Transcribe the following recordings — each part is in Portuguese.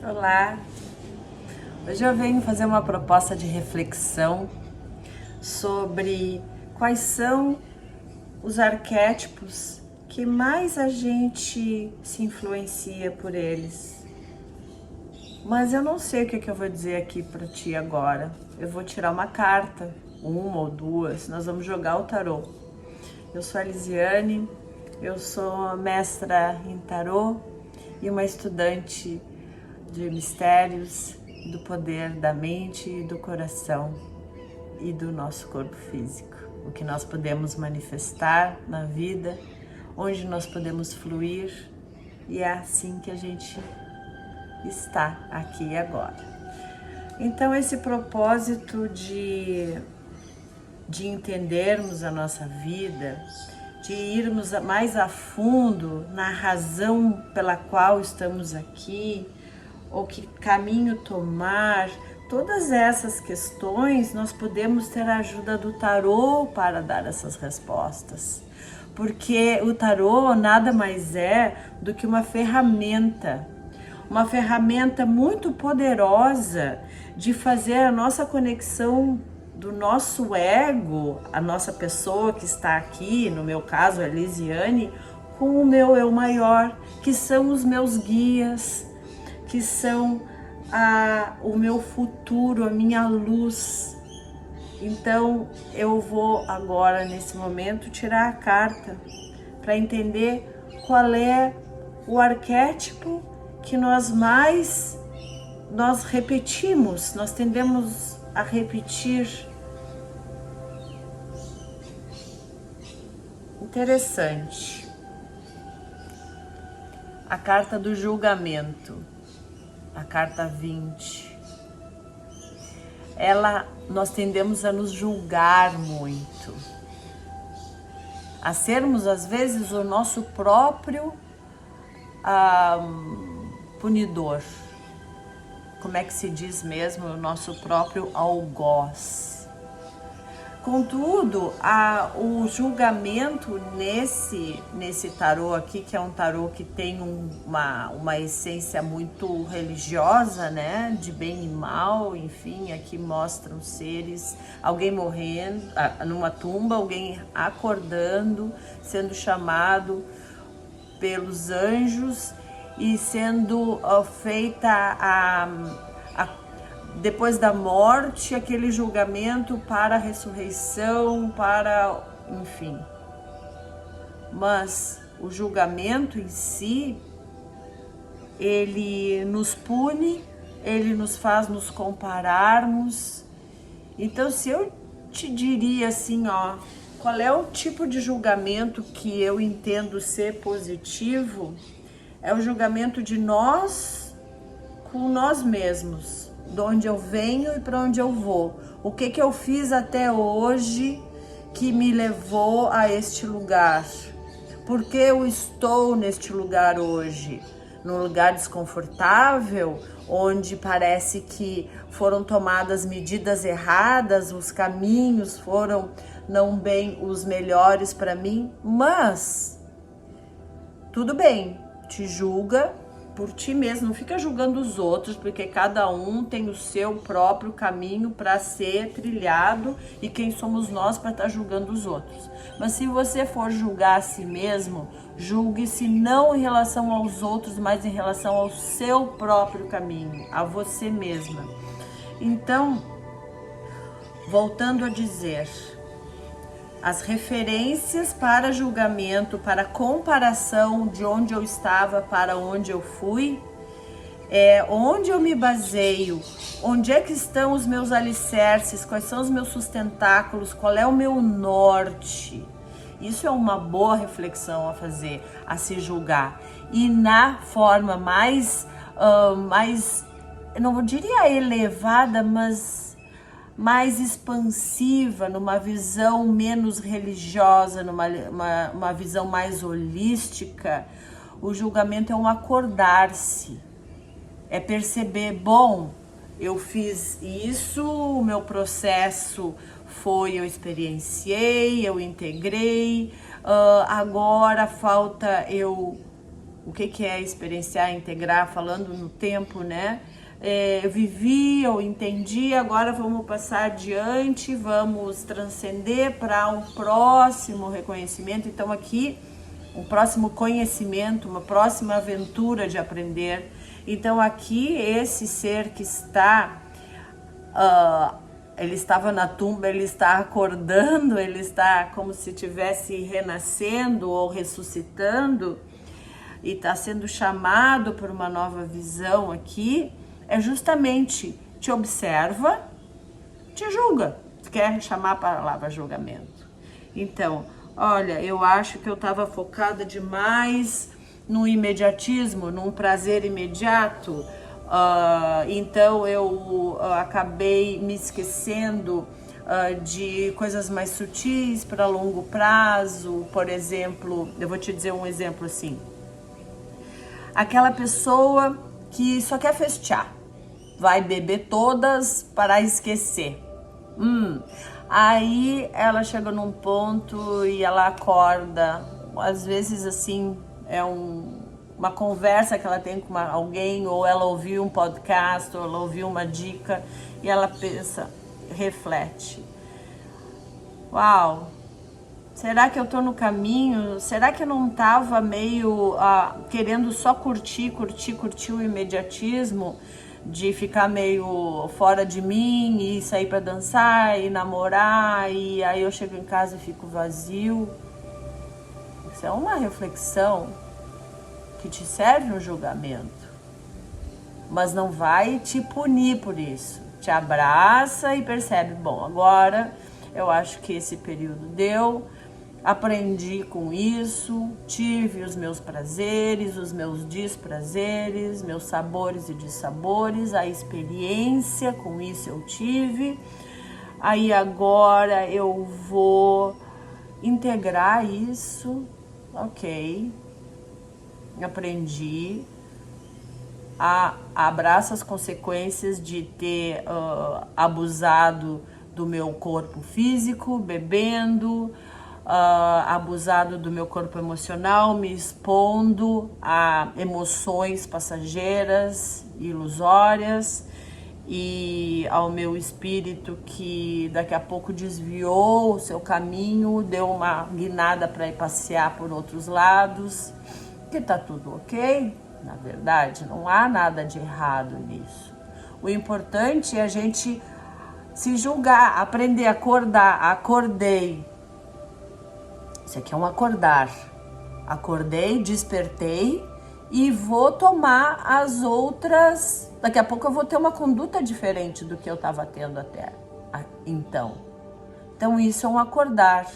Olá! Hoje eu venho fazer uma proposta de reflexão sobre quais são os arquétipos que mais a gente se influencia por eles. Mas eu não sei o que eu vou dizer aqui para ti agora. Eu vou tirar uma carta, uma ou duas, nós vamos jogar o tarô. Eu sou a Lisiane, eu sou mestra em tarô e uma estudante de mistérios, do poder da mente e do coração e do nosso corpo físico. O que nós podemos manifestar na vida, onde nós podemos fluir, e é assim que a gente está aqui e agora. Então esse propósito de entendermos a nossa vida, de irmos mais a fundo na razão pela qual estamos aqui, ou que caminho tomar, todas essas questões nós podemos ter a ajuda do tarô para dar essas respostas. Porque o tarô nada mais é do que uma ferramenta muito poderosa de fazer a nossa conexão do nosso ego, a nossa pessoa que está aqui, no meu caso a Lisiane, com o meu eu maior, que são os meus guias, que são o meu futuro, a minha luz. Então eu vou agora, nesse momento, tirar a carta para entender qual é o arquétipo que nós repetimos, nós tendemos a repetir. Interessante. A carta do julgamento. A carta 20, nós tendemos a nos julgar muito, a sermos às vezes o nosso próprio punidor, como é que se diz mesmo, o nosso próprio algoz. Contudo, o julgamento nesse tarô aqui, que é um tarô que tem uma essência muito religiosa, né? De bem e mal, enfim, aqui mostram seres, alguém morrendo numa tumba, alguém acordando, sendo chamado pelos anjos e sendo feita depois da morte, aquele julgamento para a ressurreição, enfim. Mas o julgamento em si, ele nos pune, ele nos faz nos compararmos. Então, se eu te diria assim, qual é o tipo de julgamento que eu entendo ser positivo, é o julgamento de nós com nós mesmos. De onde eu venho e para onde eu vou. O que eu fiz até hoje que me levou a este lugar? Por que eu estou neste lugar hoje? Num lugar desconfortável, onde parece que foram tomadas medidas erradas, os caminhos foram não bem os melhores para mim, mas tudo bem, te julga por ti mesmo, não fica julgando os outros, porque cada um tem o seu próprio caminho para ser trilhado e quem somos nós para estar julgando os outros. Mas se você for julgar a si mesmo, julgue-se não em relação aos outros, mas em relação ao seu próprio caminho, a você mesma. Então, voltando a dizer, as referências para julgamento, para comparação de onde eu estava para onde eu fui, onde eu me baseio, onde é que estão os meus alicerces, quais são os meus sustentáculos, qual é o meu norte. Isso é uma boa reflexão a fazer, a se julgar. E na forma mais, não diria elevada, mas mais expansiva, numa visão menos religiosa, numa visão mais holística, o julgamento é um acordar-se, é perceber, bom, eu fiz isso, o meu processo foi, eu experienciei, eu integrei, agora falta eu o que que é experienciar, integrar, falando no tempo, né? Eu vivi, eu entendi, agora vamos passar adiante, vamos transcender para um próximo reconhecimento. Então aqui, um próximo conhecimento, uma próxima aventura de aprender. Então aqui, esse ser que está, ele estava na tumba, ele está acordando, ele está como se estivesse renascendo ou ressuscitando e está sendo chamado por uma nova visão aqui. É justamente te observa, te julga. Quer chamar a palavra julgamento. Então, olha, eu acho que eu estava focada demais no imediatismo, num prazer imediato. Então eu acabei me esquecendo de coisas mais sutis para longo prazo. Por exemplo, eu vou te dizer um exemplo assim. Aquela pessoa que só quer festear. Vai beber todas para esquecer. Aí ela chega num ponto e ela acorda. Às vezes assim, é uma conversa que ela tem com alguém, ou ela ouviu um podcast, ou ela ouviu uma dica, e ela pensa, reflete. Uau! Será que eu tô no caminho? Será que eu não tava meio querendo só curtir o imediatismo? De ficar meio fora de mim e sair para dançar e namorar, e aí eu chego em casa e fico vazio. Isso é uma reflexão que te serve um julgamento, mas não vai te punir por isso. Te abraça e percebe, bom, agora eu acho que esse período deu, aprendi com isso, tive os meus prazeres, os meus desprazeres, meus sabores e dissabores, a experiência com isso eu tive. Aí agora eu vou integrar isso, ok, aprendi, abraço as consequências de ter abusado do meu corpo físico, bebendo, abusado do meu corpo emocional, me expondo a emoções passageiras, ilusórias, e ao meu espírito que daqui a pouco desviou o seu caminho, deu uma guinada para ir passear por outros lados, que tá tudo ok, na verdade, não há nada de errado nisso. O importante é a gente se julgar, aprender a acordar, acordei. Isso aqui é um acordar. Acordei, despertei e vou tomar as outras. Daqui a pouco eu vou ter uma conduta diferente do que eu estava tendo até então. Então isso é um acordar,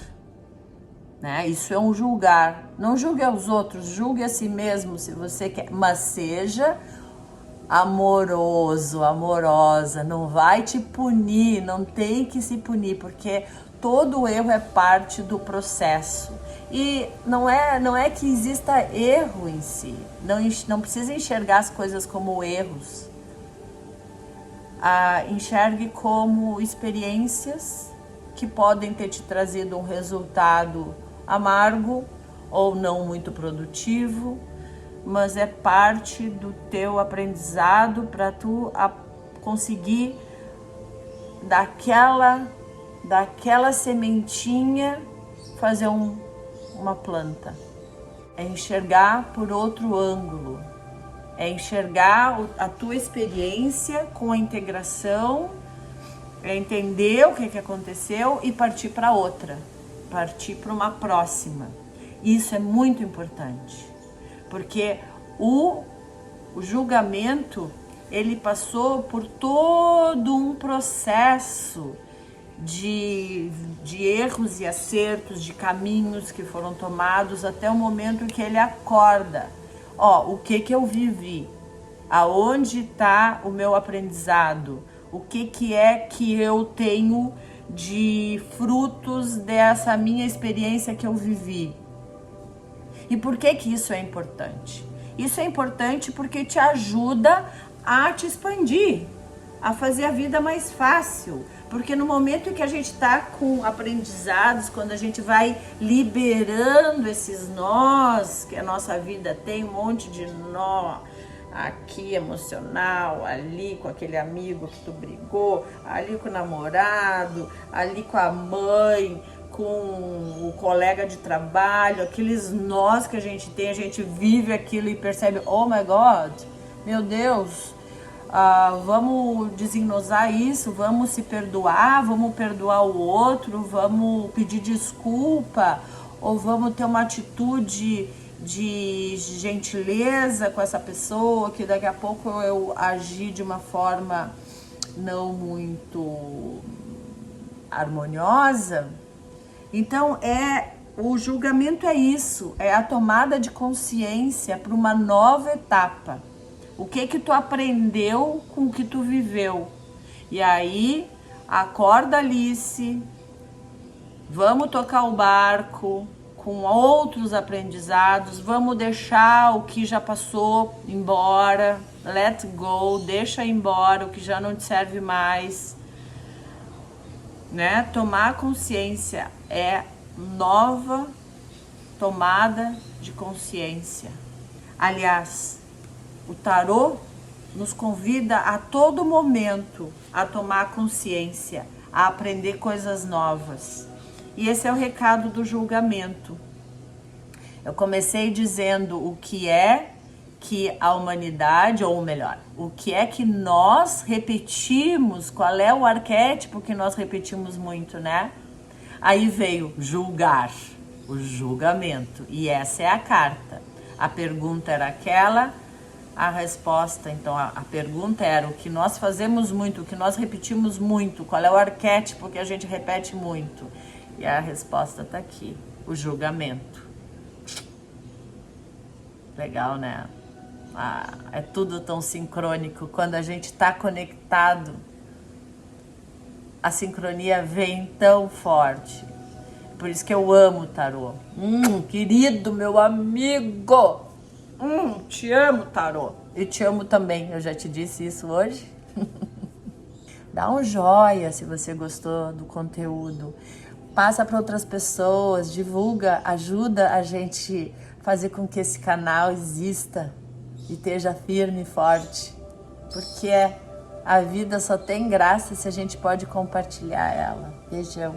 né? Isso é um julgar. Não julgue aos outros, julgue a si mesmo se você quer, mas seja amoroso, amorosa. Não vai te punir, não tem que se punir, porque todo erro é parte do processo. E não é que exista erro em si. Não precisa enxergar as coisas como erros. Enxergue como experiências que podem ter te trazido um resultado amargo ou não muito produtivo, mas é parte do teu aprendizado para tu conseguir daquela sementinha fazer uma planta. É enxergar por outro ângulo. É enxergar a tua experiência com a integração, é entender o que aconteceu e partir para outra, partir para uma próxima. Isso é muito importante, porque o julgamento, ele passou por todo um processo de erros e acertos, de caminhos que foram tomados até o momento que ele acorda. O que eu vivi? Aonde está o meu aprendizado? O que é que eu tenho de frutos dessa minha experiência que eu vivi? E por que isso é importante? Isso é importante porque te ajuda a te expandir, a fazer a vida mais fácil. Porque no momento em que a gente está com aprendizados, quando a gente vai liberando esses nós que a nossa vida tem, um monte de nó, aqui emocional, ali com aquele amigo que tu brigou, ali com o namorado, ali com a mãe, com o colega de trabalho, aqueles nós que a gente tem, a gente vive aquilo e percebe, oh my God, meu Deus, vamos designosar isso, vamos se perdoar, vamos perdoar o outro, vamos pedir desculpa, ou vamos ter uma atitude de gentileza com essa pessoa, que daqui a pouco eu agi de uma forma não muito harmoniosa. Então o julgamento é isso, é a tomada de consciência para uma nova etapa. O que tu aprendeu com o que tu viveu? E aí, acorda, Alice, vamos tocar o barco com outros aprendizados, vamos deixar o que já passou embora, let go, deixa embora o que já não te serve mais, né? Tomar consciência é nova tomada de consciência. Aliás, o tarô nos convida a todo momento a tomar consciência, a aprender coisas novas. E esse é o recado do julgamento. Eu comecei dizendo o que é que a humanidade, ou melhor, o que é que nós repetimos, qual é o arquétipo que nós repetimos muito, né? Aí veio julgar, o julgamento. E essa é a carta. A pergunta era aquela, a resposta, então a pergunta era o que nós fazemos muito, o que nós repetimos muito, qual é o arquétipo que a gente repete muito? E a resposta está aqui, o julgamento. Legal, né? É tudo tão sincrônico. Quando a gente está conectado, a sincronia vem tão forte. Por isso que eu amo o tarô. Querido, meu amigo! Te amo, tarô. E te amo também, eu já te disse isso hoje. Dá um joia se você gostou do conteúdo. Passa para outras pessoas, divulga, ajuda a gente fazer com que esse canal exista e esteja firme e forte. Porque a vida só tem graça se a gente pode compartilhar ela. Beijão.